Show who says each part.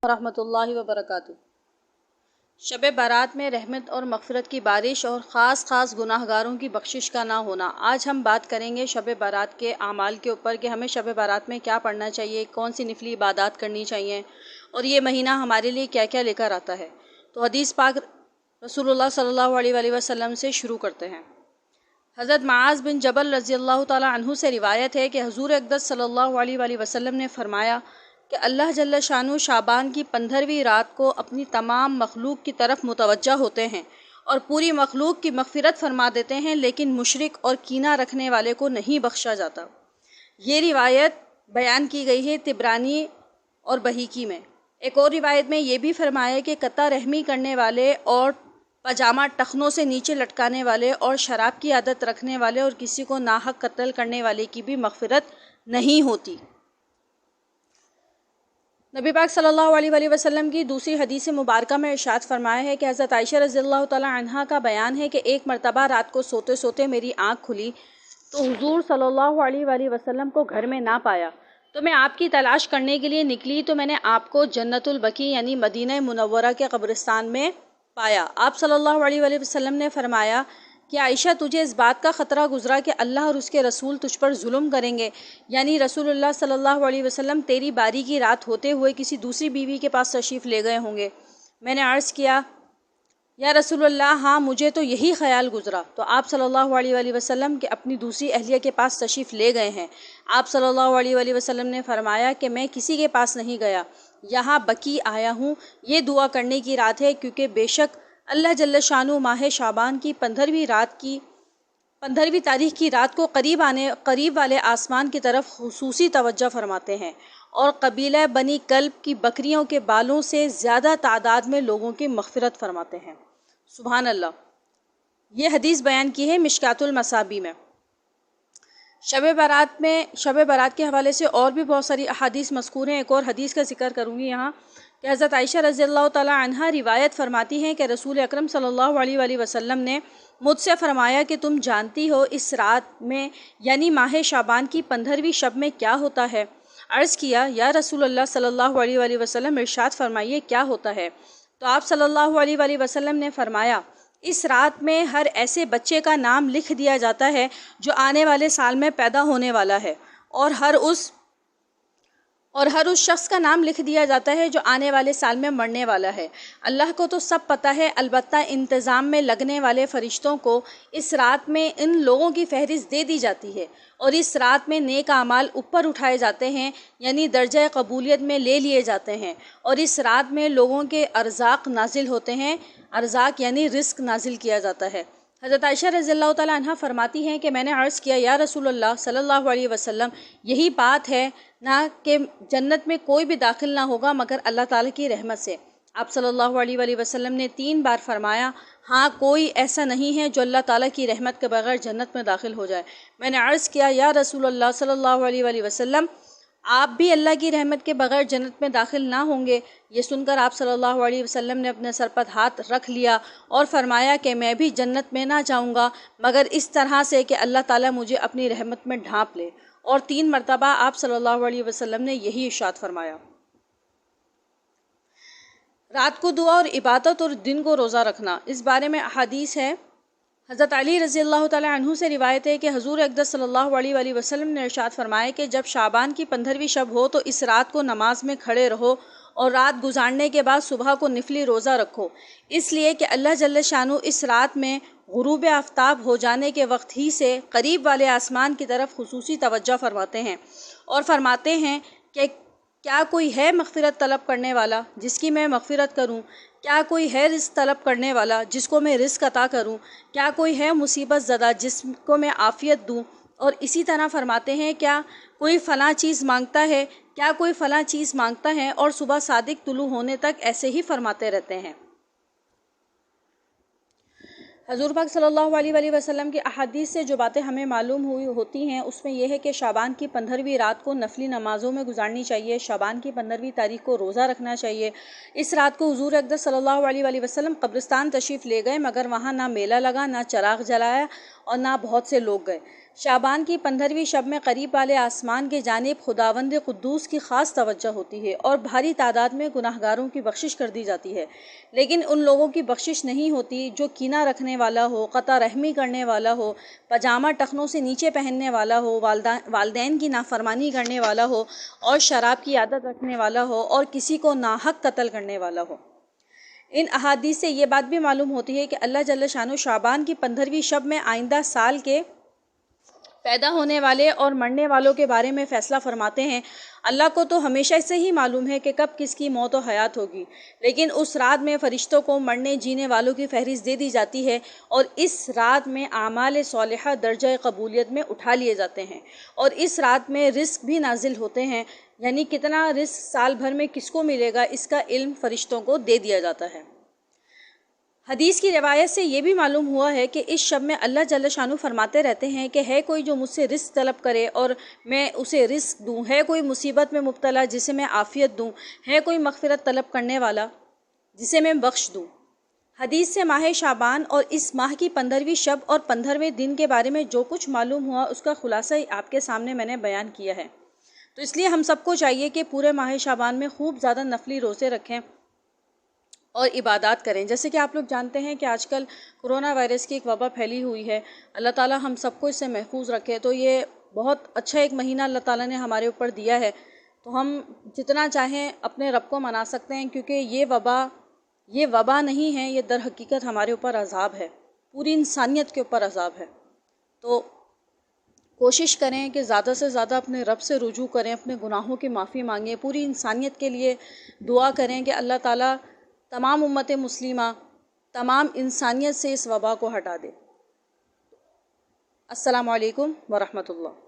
Speaker 1: ورحمۃ اللہ وبرکاتہ۔ شب برات میں رحمت اور مغفرت کی بارش اور خاص گناہ گاروں کی بخشش کا نہ ہونا۔ آج ہم بات کریں گے شب برات کے اعمال کے اوپر کہ ہمیں شب برات میں کیا پڑھنا چاہیے، کون سی نفلی عبادات کرنی چاہیے اور یہ مہینہ ہمارے لیے کیا کیا لے کر آتا ہے۔ تو حدیث پاک رسول اللہ صلی اللہ علیہ وآلہ وسلم سے شروع کرتے ہیں۔ حضرت معاذ بن جبل رضی اللہ تعالیٰ عنہ سے روایت ہے کہ حضور اقدس صلی اللہ علیہ وآلہ وسلم نے فرمایا کہ اللہ جل شانہ شعبان کی 15ویں رات کو اپنی تمام مخلوق کی طرف متوجہ ہوتے ہیں اور پوری مخلوق کی مغفرت فرما دیتے ہیں، لیکن مشرک اور کینہ رکھنے والے کو نہیں بخشا جاتا۔ یہ روایت بیان کی گئی ہے طبرانی اور بہیقی میں۔ ایک اور روایت میں یہ بھی فرمایا کہ قطع رحمی کرنے والے اور پاجامہ ٹخنوں سے نیچے لٹکانے والے اور شراب کی عادت رکھنے والے اور کسی کو ناحق قتل کرنے والے کی بھی مغفرت نہیں ہوتی۔ نبی پاک صلی اللہ علیہ وآلہ وسلم کی دوسری حدیث مبارکہ میں ارشاد فرمایا ہے کہ حضرت عائشہ رضی اللہ تعالیٰ عنہا کا بیان ہے کہ ایک مرتبہ رات کو سوتے سوتے میری آنکھ کھلی تو حضور صلی اللہ علیہ وآلہ وسلم کو گھر میں نہ پایا، تو میں آپ کی تلاش کرنے کے لیے نکلی تو میں نے آپ کو جنت البقیع یعنی مدینہ منورہ کے قبرستان میں پایا۔ آپ صلی اللہ علیہ وآلہ وسلم نے فرمایا کہ عائشہ تجھے اس بات کا خطرہ گزرا کہ اللہ اور اس کے رسول تجھ پر ظلم کریں گے، یعنی رسول اللہ صلی اللہ علیہ وسلم تیری باری کی رات ہوتے ہوئے کسی دوسری بیوی کے پاس تشریف لے گئے ہوں گے۔ میں نے عرض کیا یا رسول اللہ ہاں مجھے تو یہی خیال گزرا، تو آپ صلی اللہ علیہ وآلہ وسلم کہ اپنی دوسری اہلیہ کے پاس تشریف لے گئے ہیں۔ آپ صلی اللہ علیہ وآلہ وسلم نے فرمایا کہ میں کسی کے پاس نہیں گیا، یہاں بقیع آیا ہوں، یہ دعا کرنے کی رات ہے کیونکہ بے شک اللہ جل شانہ ماہ شعبان کی 15ویں تاریخ کی رات کو قریب والے آسمان کی طرف خصوصی توجہ فرماتے ہیں اور قبیلہ بنی کلب کی بکریوں کے بالوں سے زیادہ تعداد میں لوگوں کی مغفرت فرماتے ہیں۔ سبحان اللہ۔ یہ حدیث بیان کی ہے مشکات المصابیح میں۔ شب برات کے حوالے سے اور بھی بہت ساری احادیث مذکور ہیں۔ ایک اور حدیث کا ذکر کروں گی یہاں کہ حضرت عائشہ رضی اللہ تعالیٰ عنہا روایت فرماتی ہیں کہ رسول اکرم صلی اللہ علیہ وآلہ وسلم نے مجھ سے فرمایا کہ تم جانتی ہو اس رات میں یعنی ماہ شعبان کی 15ویں شب میں کیا ہوتا ہے؟ عرض کیا یا رسول اللہ صلی اللہ علیہ وآلہ وسلم ارشاد فرمائیے کیا ہوتا ہے؟ تو آپ صلی اللہ علیہ وآلہ وسلم نے فرمایا اس رات میں ہر ایسے بچے کا نام لکھ دیا جاتا ہے جو آنے والے سال میں پیدا ہونے والا ہے، اور ہر اس شخص کا نام لکھ دیا جاتا ہے جو آنے والے سال میں مرنے والا ہے۔ اللہ کو تو سب پتہ ہے، البتہ انتظام میں لگنے والے فرشتوں کو اس رات میں ان لوگوں کی فہرست دے دی جاتی ہے اور اس رات میں نیک اعمال اوپر اٹھائے جاتے ہیں یعنی درجہ قبولیت میں لے لیے جاتے ہیں، اور اس رات میں لوگوں کے ارزاق نازل ہوتے ہیں، ارزاق یعنی رزق نازل کیا جاتا ہے۔ حضرت عائشہ رضی اللہ تعالیٰ عنہ فرماتی ہیں کہ میں نے عرض کیا یا رسول اللہ صلی اللہ علیہ وسلم یہی بات ہے نہ کہ جنت میں کوئی بھی داخل نہ ہوگا مگر اللہ تعالیٰ کی رحمت سے۔ آپ صلی اللہ علیہ وآلہ وسلم نے 3 بار فرمایا ہاں کوئی ایسا نہیں ہے جو اللہ تعالیٰ کی رحمت کے بغیر جنت میں داخل ہو جائے۔ میں نے عرض کیا یا رسول اللہ صلی اللہ علیہ وآلہ وسلم آپ بھی اللہ کی رحمت کے بغیر جنت میں داخل نہ ہوں گے؟ یہ سن کر آپ صلی اللہ علیہ وسلم نے اپنے سر پر ہاتھ رکھ لیا اور فرمایا کہ میں بھی جنت میں نہ جاؤں گا مگر اس طرح سے کہ اللہ تعالیٰ مجھے اپنی رحمت میں ڈھانپ لے، اور 3 مرتبہ آپ صلی اللہ علیہ وسلم نے یہی ارشاد فرمایا۔ رات کو دعا اور عبادت اور دن کو روزہ رکھنا، اس بارے میں احادیث ہے۔ حضرت علی رضی اللہ تعالیٰ عنہ سے روایت ہے کہ حضور اقدس صلی اللہ علیہ وآلہ وسلم نے ارشاد فرمایا کہ جب شعبان کی 15ویں شب ہو تو اس رات کو نماز میں کھڑے رہو اور رات گزارنے کے بعد صبح کو نفلی روزہ رکھو، اس لیے کہ اللہ جل شانہ اس رات میں غروب آفتاب ہو جانے کے وقت ہی سے قریب والے آسمان کی طرف خصوصی توجہ فرماتے ہیں اور فرماتے ہیں کہ کیا کوئی ہے مغفرت طلب کرنے والا جس کی میں مغفرت کروں؟ کیا کوئی ہے رزق طلب کرنے والا جس کو میں رزق عطا کروں؟ کیا کوئی ہے مصیبت زدہ جس کو میں عافیت دوں؟ اور اسی طرح فرماتے ہیں کیا کوئی فلاں چیز مانگتا ہے، کیا کوئی فلاں چیز مانگتا ہے، اور صبح صادق طلوع ہونے تک ایسے ہی فرماتے رہتے ہیں۔ حضور پاک صلی اللہ علیہ وآلہ وسلم کی احادیث سے جو باتیں ہمیں معلوم ہوتی ہیں اس میں یہ ہے کہ شعبان کی 15ویں رات کو نفلی نمازوں میں گزارنی چاہیے، شعبان کی 15ویں تاریخ کو روزہ رکھنا چاہیے۔ اس رات کو حضور اقدس صلی اللہ علیہ وآلہ وسلم قبرستان تشریف لے گئے مگر وہاں نہ میلہ لگا، نہ چراغ جلایا، اور نہ بہت سے لوگ گئے۔ شعبان کی 15ویں شب میں قریب والے آسمان کی جانب خداوند قدوس کی خاص توجہ ہوتی ہے اور بھاری تعداد میں گناہگاروں کی بخشش کر دی جاتی ہے، لیکن ان لوگوں کی بخشش نہیں ہوتی جو کینہ رکھنے والا ہو، قطع رحمی کرنے والا ہو، پاجامہ ٹخنوں سے نیچے پہننے والا ہو، والدین کی نافرمانی کرنے والا ہو اور شراب کی عادت رکھنے والا ہو اور کسی کو ناحق قتل کرنے والا ہو۔ ان احادیث سے یہ بات بھی معلوم ہوتی ہے کہ اللہ جل شانہ شعبان کی 15ویں شب میں آئندہ سال کے پیدا ہونے والے اور مرنے والوں کے بارے میں فیصلہ فرماتے ہیں۔ اللہ کو تو ہمیشہ سے ہی معلوم ہے کہ کب کس کی موت و حیات ہوگی، لیکن اس رات میں فرشتوں کو مرنے جینے والوں کی فہرست دے دی جاتی ہے اور اس رات میں اعمال صالحہ درجہ قبولیت میں اٹھا لیے جاتے ہیں، اور اس رات میں رزق بھی نازل ہوتے ہیں، یعنی کتنا رزق سال بھر میں کس کو ملے گا اس کا علم فرشتوں کو دے دیا جاتا ہے۔ حدیث کی روایت سے یہ بھی معلوم ہوا ہے کہ اس شب میں اللہ جل شانہ فرماتے رہتے ہیں کہ ہے کوئی جو مجھ سے رزق طلب کرے اور میں اسے رزق دوں، ہے کوئی مصیبت میں مبتلا جسے میں عافیت دوں، ہے کوئی مغفرت طلب کرنے والا جسے میں بخش دوں۔ حدیث سے ماہ شعبان اور اس ماہ کی 15ویں شب اور 15ویں دن کے بارے میں جو کچھ معلوم ہوا اس کا خلاصہ آپ کے سامنے میں نے بیان کیا ہے۔ تو اس لیے ہم سب کو چاہیے کہ پورے ماہ شعبان میں خوب زیادہ نفلی روزے رکھیں اور عبادات کریں۔ جیسے کہ آپ لوگ جانتے ہیں کہ آج کل کرونا وائرس کی ایک وبا پھیلی ہوئی ہے، اللہ تعالیٰ ہم سب کو اس سے محفوظ رکھے۔ تو یہ بہت اچھا ایک مہینہ اللہ تعالیٰ نے ہمارے اوپر دیا ہے، تو ہم جتنا چاہیں اپنے رب کو منا سکتے ہیں، کیونکہ یہ وبا نہیں ہے، یہ در حقیقت ہمارے اوپر عذاب ہے، پوری انسانیت کے اوپر عذاب ہے۔ تو کوشش کریں کہ زیادہ سے زیادہ اپنے رب سے رجوع کریں، اپنے گناہوں کی معافی مانگیں، پوری انسانیت کے لیے دعا کریں کہ اللہ تعالیٰ تمام امت مسلمہ، تمام انسانیت سے اس وبا کو ہٹا دے۔ السلام علیکم ورحمۃ اللہ۔